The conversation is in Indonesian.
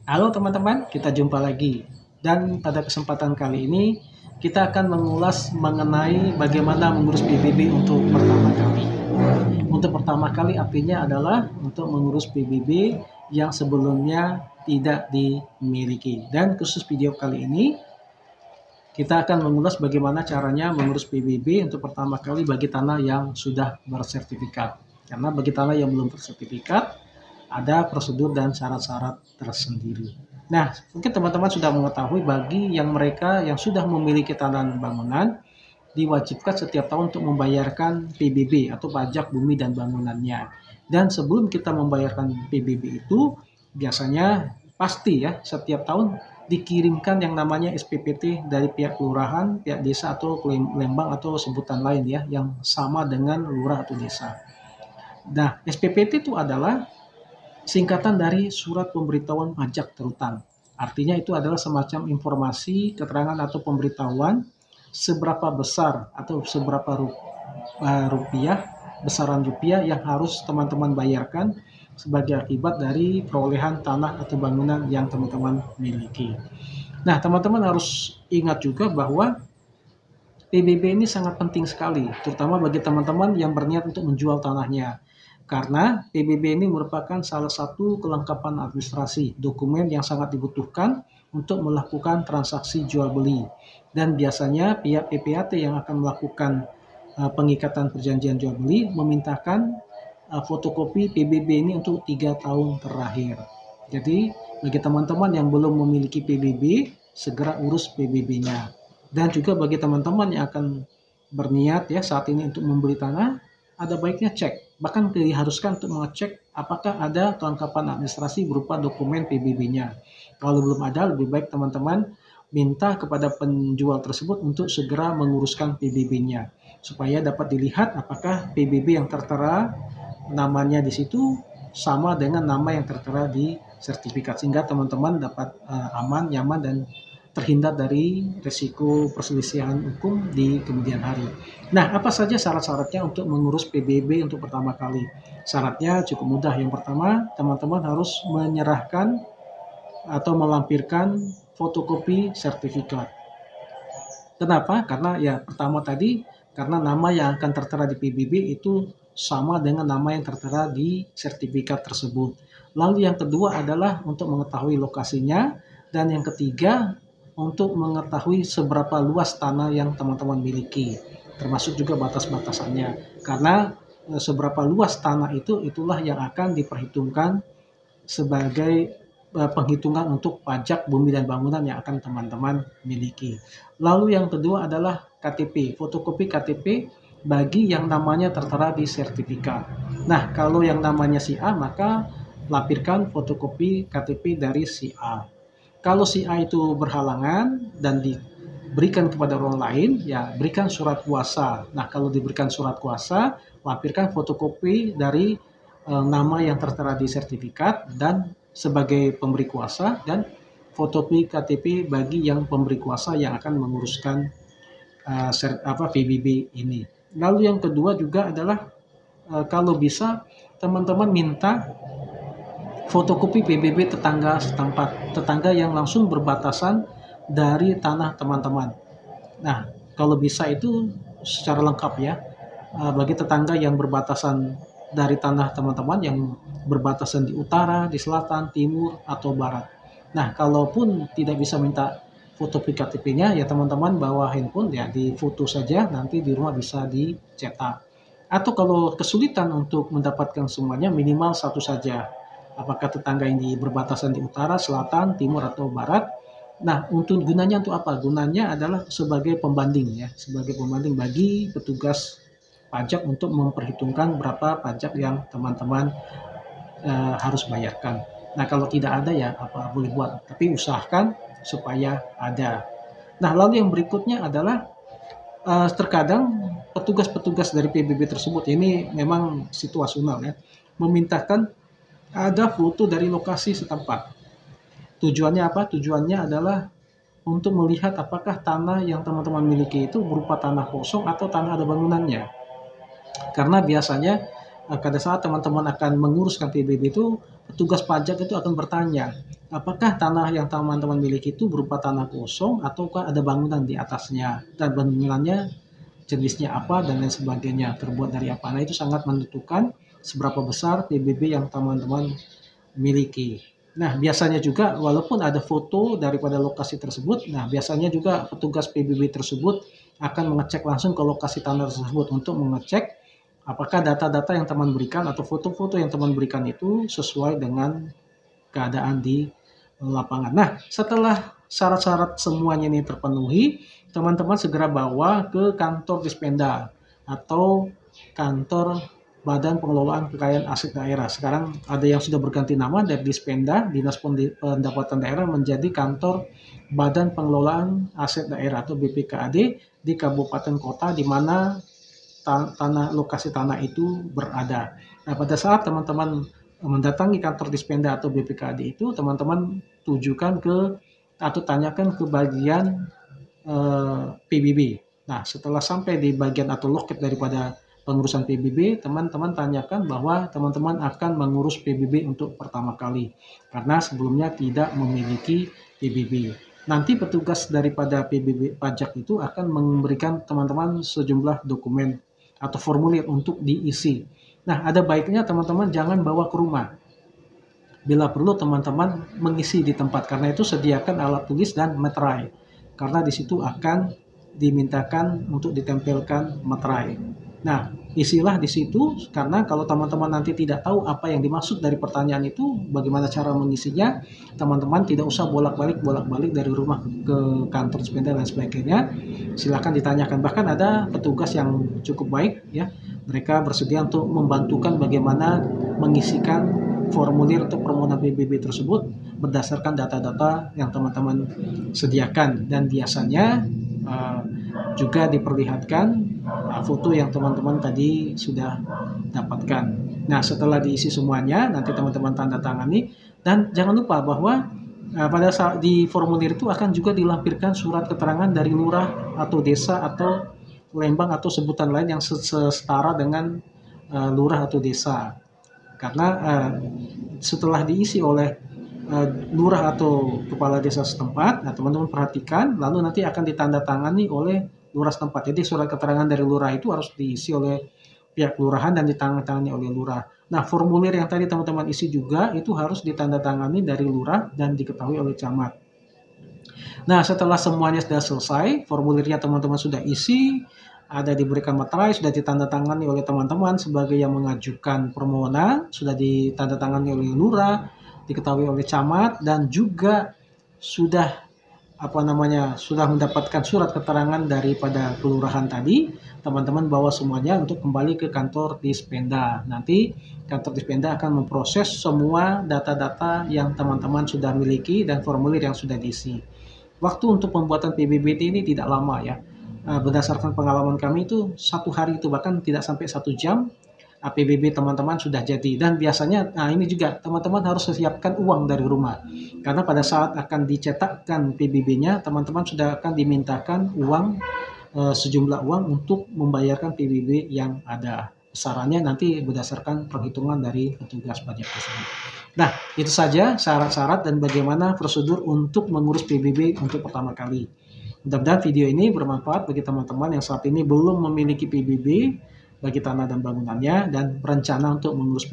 Halo teman-teman, kita jumpa lagi. Dan pada kesempatan kali ini kita akan mengulas mengenai bagaimana mengurus PBB untuk pertama kali. Untuk pertama kali artinya adalah untuk mengurus PBB yang sebelumnya tidak dimiliki. Dan khusus video kali ini kita akan mengulas bagaimana caranya mengurus PBB untuk pertama kali bagi tanah yang sudah bersertifikat. Karena bagi tanah yang belum bersertifikat, ada prosedur dan syarat-syarat tersendiri. Nah, mungkin teman-teman sudah mengetahui bagi yang mereka yang sudah memiliki tanah dan bangunan, diwajibkan setiap tahun untuk membayarkan PBB atau pajak bumi dan bangunannya. Dan sebelum kita membayarkan PBB itu, biasanya pasti ya setiap tahun dikirimkan yang namanya SPPT dari pihak kelurahan, pihak desa atau Lembang atau sebutan lain ya yang sama dengan lurah atau desa. Nah, SPPT itu adalah singkatan dari surat pemberitahuan pajak terhutang. Artinya itu adalah semacam informasi, keterangan atau pemberitahuan seberapa besar atau seberapa rupiah, besaran rupiah yang harus teman-teman bayarkan sebagai akibat dari perolehan tanah atau bangunan yang teman-teman miliki. Nah, teman-teman harus ingat juga bahwa PBB ini sangat penting sekali, terutama bagi teman-teman yang berniat untuk menjual tanahnya. Karena PBB ini merupakan salah satu kelengkapan administrasi, dokumen yang sangat dibutuhkan untuk melakukan transaksi jual beli. Dan biasanya pihak PPAT yang akan melakukan pengikatan perjanjian jual beli memintakan fotokopi PBB ini untuk 3 tahun terakhir. Jadi bagi teman-teman yang belum memiliki PBB, segera urus PBB-nya. Dan juga bagi teman-teman yang akan berniat ya saat ini untuk membeli tanah, ada baiknya cek. Bahkan diharuskan untuk mengecek apakah ada kelengkapan administrasi berupa dokumen PBB-nya. Kalau belum ada, lebih baik teman-teman minta kepada penjual tersebut untuk segera menguruskan PBB-nya supaya dapat dilihat apakah PBB yang tertera namanya di situ sama dengan nama yang tertera di sertifikat sehingga teman-teman dapat aman, nyaman dan terhindar dari risiko perselisihan hukum di kemudian hari. Nah, apa saja syarat-syaratnya untuk mengurus PBB untuk pertama kali? Syaratnya cukup mudah. Yang pertama, teman-teman harus menyerahkan atau melampirkan fotokopi sertifikat. Kenapa? Karena ya pertama tadi, karena nama yang akan tertera di PBB itu sama dengan nama yang tertera di sertifikat tersebut. Lalu yang kedua adalah untuk mengetahui lokasinya, dan yang ketiga untuk mengetahui seberapa luas tanah yang teman-teman miliki, termasuk juga batas-batasannya. Karena seberapa luas tanah itu itulah yang akan diperhitungkan sebagai penghitungan untuk pajak bumi dan bangunan yang akan teman-teman miliki. Lalu yang kedua adalah KTP, fotokopi KTP bagi yang namanya tertera di sertifikat. Nah, kalau yang namanya si A, maka lampirkan fotokopi KTP dari si A. Kalau si A itu berhalangan dan diberikan kepada orang lain, ya berikan surat kuasa. Nah, kalau diberikan surat kuasa, lampirkan fotokopi dari nama yang tertera di sertifikat dan sebagai pemberi kuasa, dan fotokopi KTP bagi yang pemberi kuasa yang akan menguruskan PBB ini. Lalu yang kedua juga adalah kalau bisa teman-teman minta fotokopi PBB tetangga setempat, tetangga yang langsung berbatasan dari tanah teman-teman. Nah, kalau bisa itu secara lengkap ya, bagi tetangga yang berbatasan dari tanah teman-teman yang berbatasan di utara, di selatan, timur, atau barat. Nah, kalaupun tidak bisa minta foto KTP-nya, ya teman-teman bawa handphone ya di foto saja, nanti di rumah bisa dicetak. Atau kalau kesulitan untuk mendapatkan semuanya, minimal satu saja. Apakah tetangga yang di berbatasan di utara, selatan, timur, atau barat. Nah, untuk gunanya untuk apa? Gunanya adalah sebagai pembanding ya, sebagai pembanding bagi petugas pajak untuk memperhitungkan berapa pajak yang teman-teman harus bayarkan. Nah, kalau tidak ada ya apa boleh buat, tapi usahakan supaya ada. Nah, lalu yang berikutnya adalah terkadang petugas-petugas dari PBB tersebut ini memang situasional ya, memintakan ada foto dari lokasi setempat. Tujuannya apa? Tujuannya adalah untuk melihat apakah tanah yang teman-teman miliki itu berupa tanah kosong atau tanah ada bangunannya. Karena biasanya pada saat teman-teman akan menguruskan PBB itu, petugas pajak itu akan bertanya, apakah tanah yang teman-teman miliki itu berupa tanah kosong ataukah ada bangunan di atasnya, dan bangunannya jenisnya apa dan lain sebagainya, terbuat dari apa. Nah, itu sangat menentukan seberapa besar PBB yang teman-teman miliki. Nah, biasanya juga walaupun ada foto daripada lokasi tersebut, nah biasanya juga petugas PBB tersebut akan mengecek langsung ke lokasi tanah tersebut untuk mengecek apakah data-data yang teman berikan atau foto-foto yang teman berikan itu sesuai dengan keadaan di lapangan. Nah, setelah syarat-syarat semuanya ini terpenuhi, teman-teman segera bawa ke kantor Dispenda atau kantor Badan Pengelolaan Kekayaan Aset Daerah. Sekarang ada yang sudah berganti nama dari Dispenda, Dinas Pendapatan Daerah, menjadi kantor Badan Pengelolaan Aset Daerah atau BPKAD di kabupaten kota di mana lokasi tanah itu berada. Nah, pada saat teman-teman mendatangi kantor Dispenda atau BPKAD itu, teman-teman tujukan ke atau tanyakan ke bagian PBB. Nah, setelah sampai di bagian atau loket daripada pengurusan PBB, teman-teman tanyakan bahwa teman-teman akan mengurus PBB untuk pertama kali karena sebelumnya tidak memiliki PBB. Nanti petugas daripada PBB pajak itu akan memberikan teman-teman sejumlah dokumen atau formulir untuk diisi. Nah, ada baiknya teman-teman jangan bawa ke rumah. Bila perlu teman-teman mengisi di tempat, karena itu sediakan alat tulis dan materai. Karena di situ akan dimintakan untuk ditempelkan materai. Nah, isilah di situ karena kalau teman-teman nanti tidak tahu apa yang dimaksud dari pertanyaan itu, bagaimana cara mengisinya, teman-teman tidak usah bolak-balik dari rumah ke kantor Dispenda dan sebagainya. Silakan ditanyakan. Bahkan ada petugas yang cukup baik ya. Mereka bersedia untuk membantukan bagaimana mengisikan formulir untuk permohonan PBB tersebut berdasarkan data-data yang teman-teman sediakan, dan biasanya juga diperlihatkan foto yang teman-teman tadi sudah dapatkan. Nah, setelah diisi semuanya, nanti teman-teman tanda tangani, dan jangan lupa bahwa pada saat di formulir itu akan juga dilampirkan surat keterangan dari lurah atau desa atau lembang atau sebutan lain yang setara dengan lurah atau desa. Karena setelah diisi oleh lurah atau kepala desa setempat, nah teman-teman perhatikan, lalu nanti akan ditandatangani oleh lurah setempat. Jadi surat keterangan dari lurah itu harus diisi oleh pihak kelurahan dan ditandatangani oleh lurah. Nah, formulir yang tadi teman-teman isi juga itu harus ditandatangani dari lurah dan diketahui oleh camat. Nah, setelah semuanya sudah selesai, formulirnya teman-teman sudah isi, ada diberikan materai, sudah ditandatangani oleh teman-teman sebagai yang mengajukan permohonan, sudah ditandatangani oleh lurah, diketahui oleh camat, dan juga sudah sudah mendapatkan surat keterangan daripada kelurahan tadi. Teman-teman bawa semuanya untuk kembali ke kantor Dispenda. Nanti kantor Dispenda akan memproses semua data-data yang teman-teman sudah miliki dan formulir yang sudah diisi. Waktu untuk pembuatan PBBT ini tidak lama ya. Berdasarkan pengalaman kami itu 1 hari itu bahkan tidak sampai 1 jam PBB teman-teman sudah jadi. Dan biasanya ini juga teman-teman harus siapkan uang dari rumah. Karena pada saat akan dicetakkan PBB-nya, teman-teman sudah akan dimintakan uang, sejumlah uang untuk membayarkan PBB yang ada. Besarannya nanti berdasarkan perhitungan dari petugas pajak tersebut. Nah, itu saja syarat-syarat dan bagaimana prosedur untuk mengurus PBB untuk pertama kali. Mudah-mudahan video ini bermanfaat bagi teman-teman yang saat ini belum memiliki PBB bagi tanah dan bangunannya dan berencana untuk mengurus PBB.